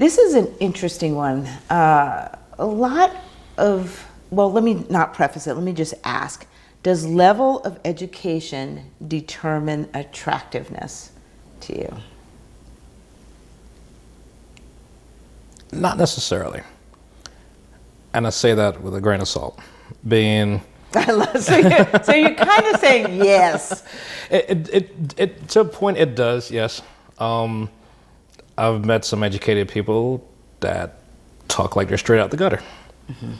This is an interesting one. A lot of, well, let me not preface it. Let me just ask, does level of education determine attractiveness to you? Not necessarily. And I say that with a grain of salt. Being... so you're kind of saying yes. It to a point it does, yes. I've met some educated people that talk like they're straight out the gutter. Mm-hmm.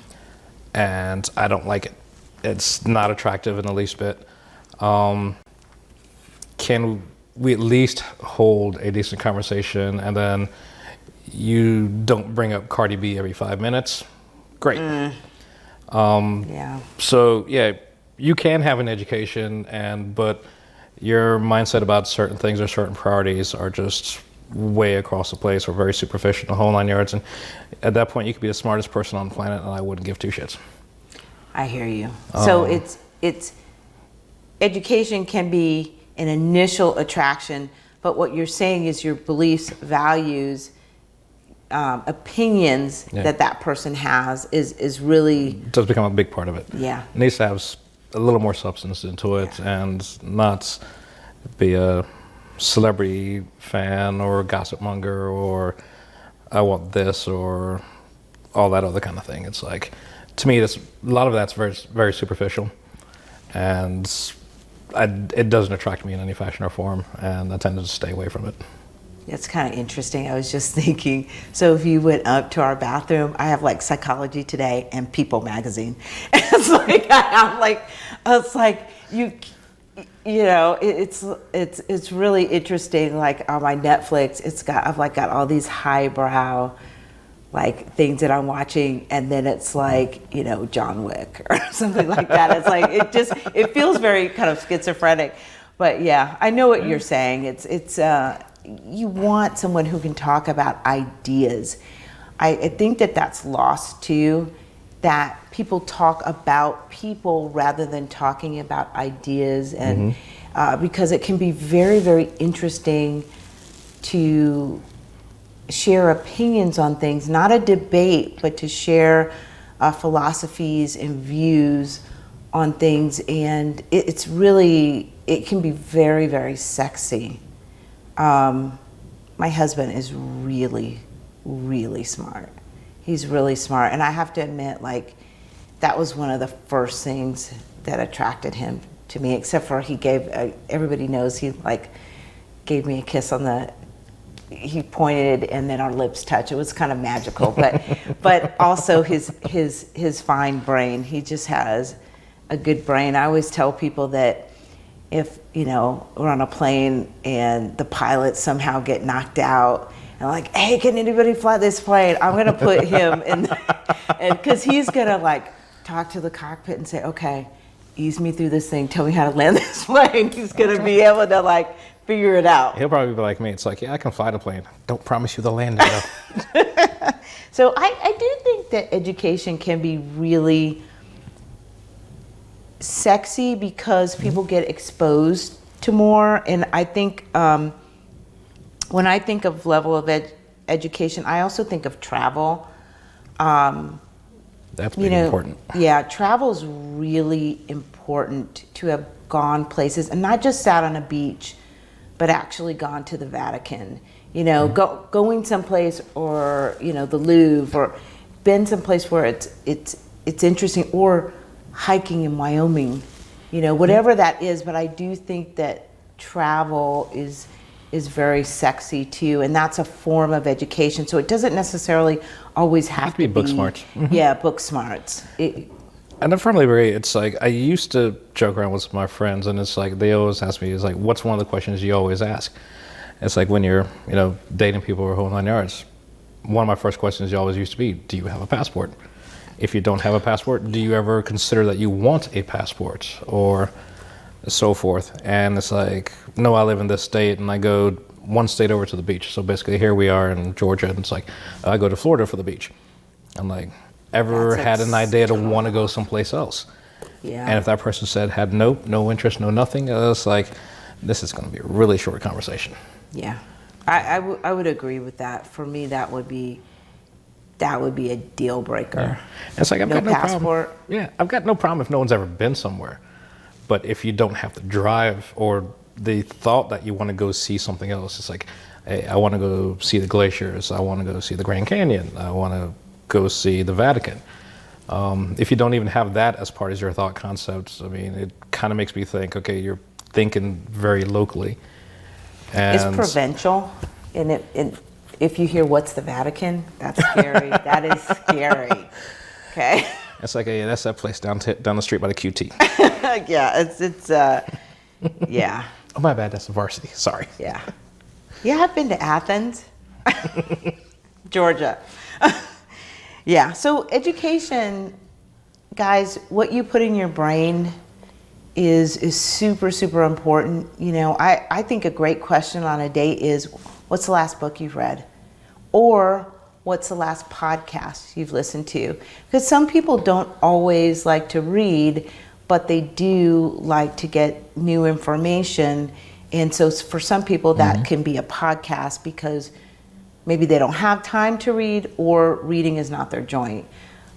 And I don't like it. It's not attractive in the least bit. Can we at least hold a decent conversation and then you don't bring up Cardi B every 5 minutes? Great. Yeah. So yeah, you can have an education, but your mindset about certain things or certain priorities are just way across the place or very superficial, the whole 9 yards. And at that point, you could be the smartest person on the planet, and I wouldn't give two shits. I hear you. So it's education can be an initial attraction, but what you're saying is your beliefs, values, opinions that person has is really... It does become a big part of it. Yeah. It needs to have a little more substance into it and not be a celebrity fan or a gossip monger or I want this or all that other kind of thing. It's like, to me, a lot of that's very, very superficial, and it doesn't attract me in any fashion or form, and I tend to stay away from it. It's kind of interesting. I was just thinking, so if you went up to our bathroom, I have like Psychology Today and People magazine. It's like you know, it's really interesting. Like on my Netflix, I've got all these highbrow like things that I'm watching, and then it's like, you know, John Wick or something like that. It's like it feels very kind of schizophrenic. But yeah, I know what you're saying. It's you want someone who can talk about ideas. I think that's lost too, that people talk about people rather than talking about ideas, and because it can be very, very interesting to share opinions on things, not a debate, but to share philosophies and views on things, and it can be very, very sexy. My husband is really, really smart. He's really smart, and I have to admit, like, that was one of the first things that attracted him to me, except for he gave, everybody knows he like gave me a kiss on he pointed and then our lips touched. It was kind of magical, but also his fine brain. He just has a good brain. I always tell people that if, you know, we're on a plane and the pilots somehow get knocked out and like, hey, can anybody fly this plane? I'm gonna put him in, and because he's gonna like talk to the cockpit and say, okay, ease me through this thing, tell me how to land this plane. He's gonna be able to like figure it out. He'll probably be like me. It's like, yeah, I can fly the plane. Don't promise you the landing though. So I do think that education can be really sexy because people get exposed to more. And I think when I think of level of education, I also think of travel. That's pretty important. Yeah, travel is really important, to have gone places and not just sat on a beach, but actually gone to the Vatican. You know, going someplace, or you know, the Louvre, or been someplace where it's interesting, or hiking in Wyoming. You know, whatever that is. But I do think that travel is very sexy too, and that's a form of education. So it doesn't necessarily always have to be book smarts. Yeah, book smarts. And I firmly agree. It's like, I used to joke around with my friends, and it's like, they always ask me, it's like, what's one of the questions you always ask? It's like when you're, you know, dating people or whole 9 yards, one of my first questions always used to be, do you have a passport? If you don't have a passport, do you ever consider that you want a passport, or so forth? And it's like, no, I live in this state and I go one state over to the beach. So basically here we are in Georgia, and it's like, I go to Florida for the beach. I'm like, ever had an idea to want to go someplace else? Yeah. And if that person said had no interest, no nothing, it's like, this is going to be a really short conversation. Yeah. I would agree with that. For me, that would be a deal breaker. Yeah. It's like I've No got no passport. problem. Yeah, I've got no problem if no one's ever been somewhere. But if you don't have to drive, or the thought that you want to go see something else, it's like, hey, I want to go see the glaciers. I want to go see the Grand Canyon. I want to go see the Vatican. If you don't even have that as part of your thought concepts, I mean, it kind of makes me think, okay, you're thinking very locally. And It's provincial, and if you hear what's the Vatican, that's scary. That is scary. Okay. it's like, hey, that's that place down the street by the QT. Yeah, it's yeah. Oh, my bad. That's the varsity. Sorry. Yeah. Yeah, I've been to Athens, Georgia. Yeah, so education, guys, what you put in your brain is super, super important. You know, I think a great question on a date is, what's the last book you've read? Or what's the last podcast you've listened to? Because some people don't always like to read, but they do like to get new information. And so for some people that can be a podcast, because maybe they don't have time to read, or reading is not their joint.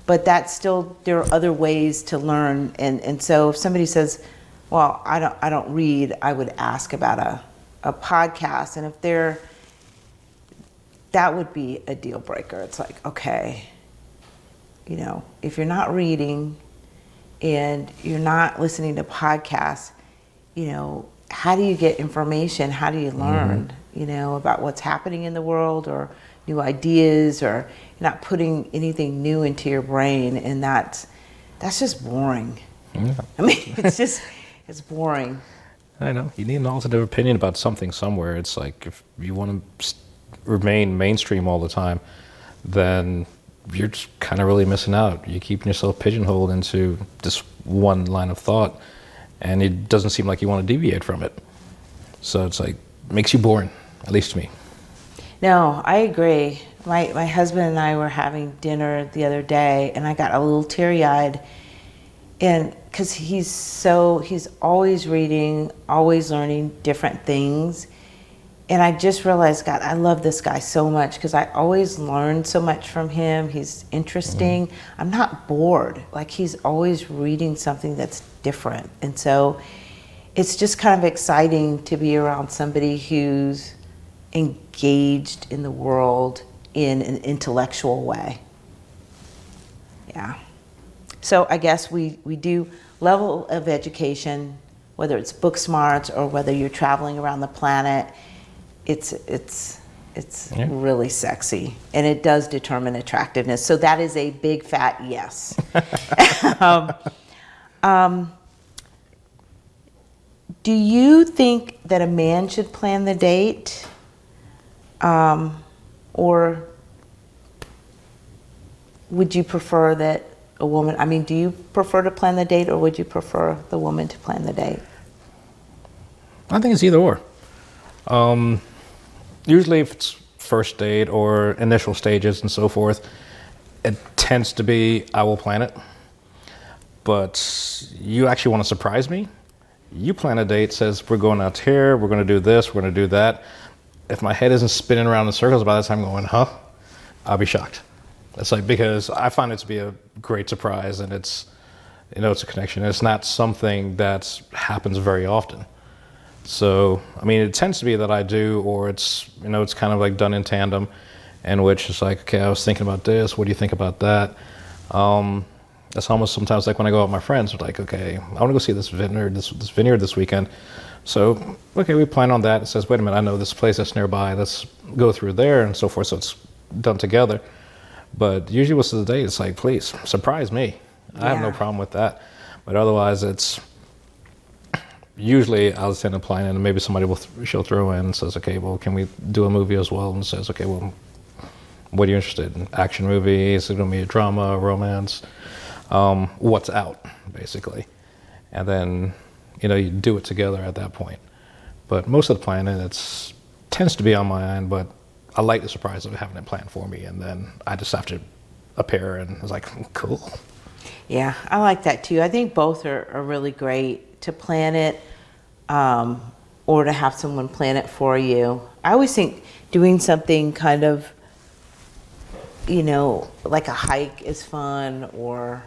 But that's still, there are other ways to learn. And so if somebody says, well, I don't read, I would ask about a podcast. And if that would be a deal breaker. It's like, okay, you know, if you're not reading and you're not listening to podcasts, you know, how do you get information? How do you learn, you know, about what's happening in the world, or new ideas, or you're not putting anything new into your brain? And that's just boring. Yeah. I mean, it's boring. I know. You need an alternative opinion about something somewhere. It's like, if you want to remain mainstream all the time, then you're just kind of really missing out. You're keeping yourself pigeonholed into this one line of thought, and it doesn't seem like you want to deviate from it. So it's like, makes you boring, at least to me. No, I agree. My husband and I were having dinner the other day, and I got a little teary-eyed, and because he's always reading, always learning different things. And I just realized, God, I love this guy so much, because I always learn so much from him. He's interesting. I'm not bored. Like, he's always reading something that's different. And so it's just kind of exciting to be around somebody who's engaged in the world in an intellectual way. Yeah. So I guess we do level of education, whether it's book smarts or whether you're traveling around the planet. It's really sexy, and it does determine attractiveness. So that is a big fat yes. Do you think that a man should plan the date, or would you prefer that a woman? I mean, do you prefer to plan the date, or would you prefer the woman to plan the date? I think it's either or. Usually if it's first date or initial stages and so forth, it tends to be, I will plan it. But you actually want to surprise me? You plan a date, says we're going out here, we're going to do this, we're going to do that. If my head isn't spinning around in circles by the time I'm going, huh? I'll be shocked. It's like, because I find it to be a great surprise, and it's, you know, it's a connection. It's not something that happens very often. So, I mean, it tends to be that I do, or it's, you know, it's kind of like done in tandem, in which it's like, okay, I was thinking about this, what do you think about that? It's almost sometimes like when I go out with my friends, like, okay, I want to go see this vineyard this weekend. So, okay, we plan on that. It says, wait a minute, I know this place that's nearby, let's go through there and so forth. So it's done together. But usually what's the date? It's like, please, surprise me. I have no problem with that. But otherwise, it's usually I'll send a plan, and maybe somebody she'll throw in and says, okay, well, can we do a movie as well? And says, okay, well, what are you interested in? Action movie? Is it going to be a drama, romance? What's out, basically. And then, you know, you do it together at that point. But most of the planning, tends to be on my end, but I like the surprise of having it planned for me, and then I just have to appear, and it's like, cool. Yeah, I like that too. I think both are really great, to plan it, or to have someone plan it for you. I always think doing something kind of, like a hike is fun, or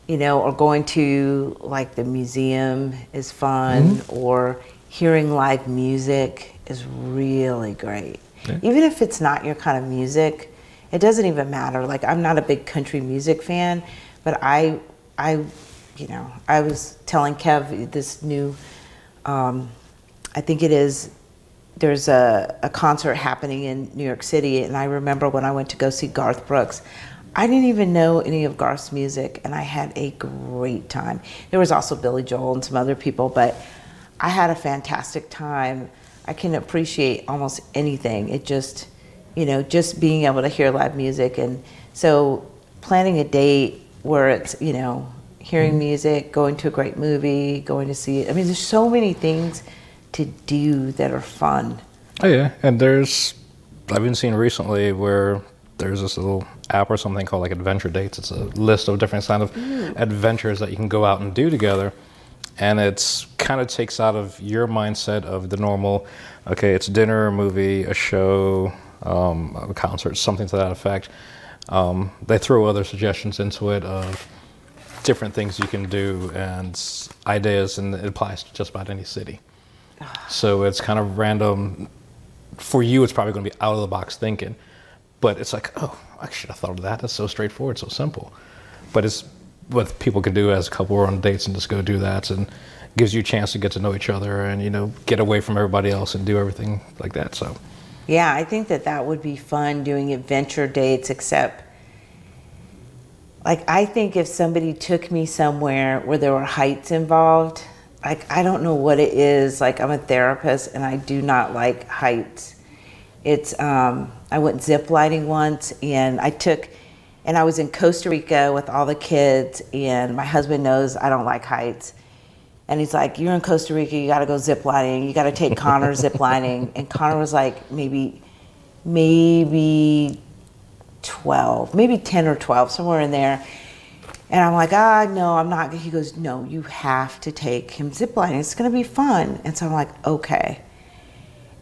or going to like the museum is fun, or hearing live music is really great. Yeah. Even if it's not your kind of music, it doesn't even matter. Like, I'm not a big country music fan, but I was telling Kev this new, I think it is, there's a concert happening in New York City, and I remember when I went to go see Garth Brooks, I didn't even know any of Garth's music, and I had a great time. There was also Billy Joel and some other people, but I had a fantastic time. I can appreciate almost anything. It just, just being able to hear live music. And so planning a date where it's, hearing music, going to a great movie, going to see it. I mean, there's so many things to do that are fun. Oh yeah, and I've been seeing recently where there's this little app or something called like Adventure Dates. It's a list of different kind of adventures that you can go out and do together. And it's kind of takes out of your mindset of the normal, okay, it's dinner, a movie, a show, a concert, something to that effect. They throw other suggestions into it of different things you can do and ideas, and it applies to just about any city. So it's kind of random. For you, it's probably going to be out of the box thinking, but it's like, oh, I should have thought of that. That's so straightforward, so simple. But it's what people can do as a couple or on dates and just go do that, and gives you a chance to get to know each other and get away from everybody else and do everything like that. So yeah, I think that would be fun, doing adventure dates, except like, I think if somebody took me somewhere where there were heights involved, like, I don't know what it is. Like, I'm a therapist and I do not like heights. It's I went zip lining once, and I was in Costa Rica with all the kids, and my husband knows I don't like heights. And he's like, you're in Costa Rica, you gotta go zip lining, you gotta take Connor zip lining. And Connor was like maybe 12, maybe 10 or 12, somewhere in there. And I'm like, no, I'm not. He goes, no, you have to take him zip lining, it's gonna be fun. And so I'm like, okay.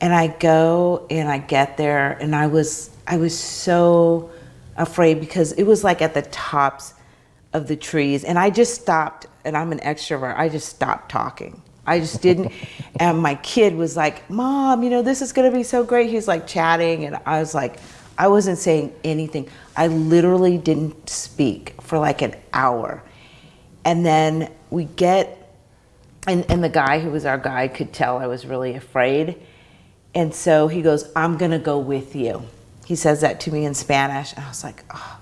And I go and I get there, and I was so afraid because it was like at the tops of the trees, and I just stopped, and I'm an extrovert, I just stopped talking. I just didn't. And my kid was like, Mom, this is gonna be so great. He's like chatting, and I was like, I wasn't saying anything. I literally didn't speak for like an hour. And then we get, and the guy who was our guide could tell I was really afraid. And so he goes, I'm gonna go with you. He says that to me in Spanish. And I was like, oh,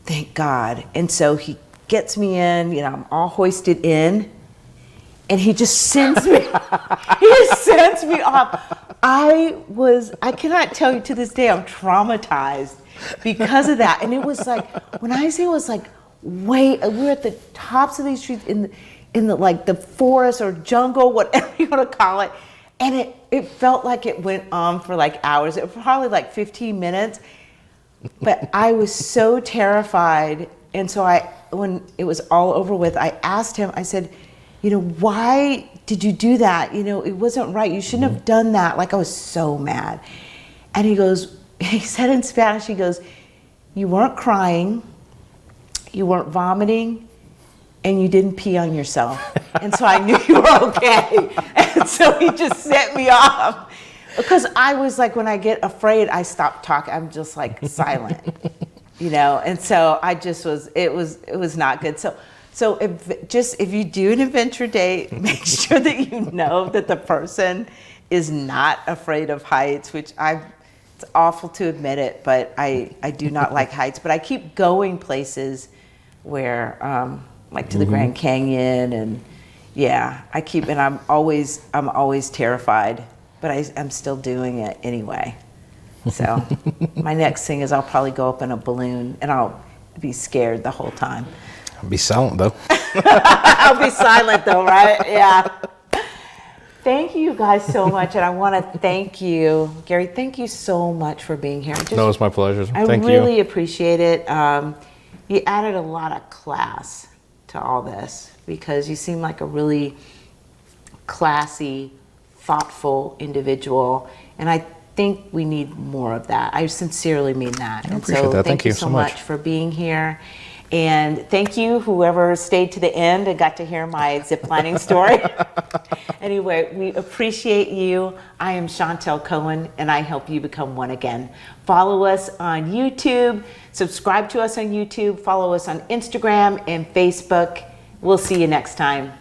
thank God. And so he gets me in, I'm all hoisted in, and he just sends me, off. I cannot tell you, to this day, I'm traumatized because of that. And it was like, when I say it was like, we were at the tops of these trees in the like the forest or jungle, whatever you want to call it. And it felt like it went on for like hours. It was probably like 15 minutes. But I was so terrified. And so when it was all over with, I asked him, I said, why did you do that? It wasn't right. You shouldn't have done that. Like, I was so mad. And he said in Spanish, he goes, you weren't crying, you weren't vomiting, and you didn't pee on yourself. And so I knew you were okay. And so he just sent me off. Because I was like, when I get afraid, I stop talking. I'm just like silent, And so I just was, it was not good. So if you do an adventure date, make sure that you know that the person is not afraid of heights, which it's awful to admit it, but I do not like heights. But I keep going places where, like to the Grand Canyon, and yeah, and I'm always terrified, but I'm still doing it anyway. So my next thing is I'll probably go up in a balloon, and I'll be scared the whole time. I'll be silent though. I'll be silent though, right? Yeah. Thank you guys so much, and I want to thank you, Gary. Thank you so much for being here. No, it's my pleasure. Thank you. I really appreciate it. You added a lot of class to all this, because you seem like a really classy, thoughtful individual. And I think we need more of that. I sincerely mean that. I appreciate that. Thank you so much for being here. And thank you, whoever stayed to the end and got to hear my ziplining story. Anyway, we appreciate you. I am Chantel Cohen, and I help you become one again. Follow us on YouTube, subscribe to us on YouTube, follow us on Instagram and Facebook. We'll see you next time.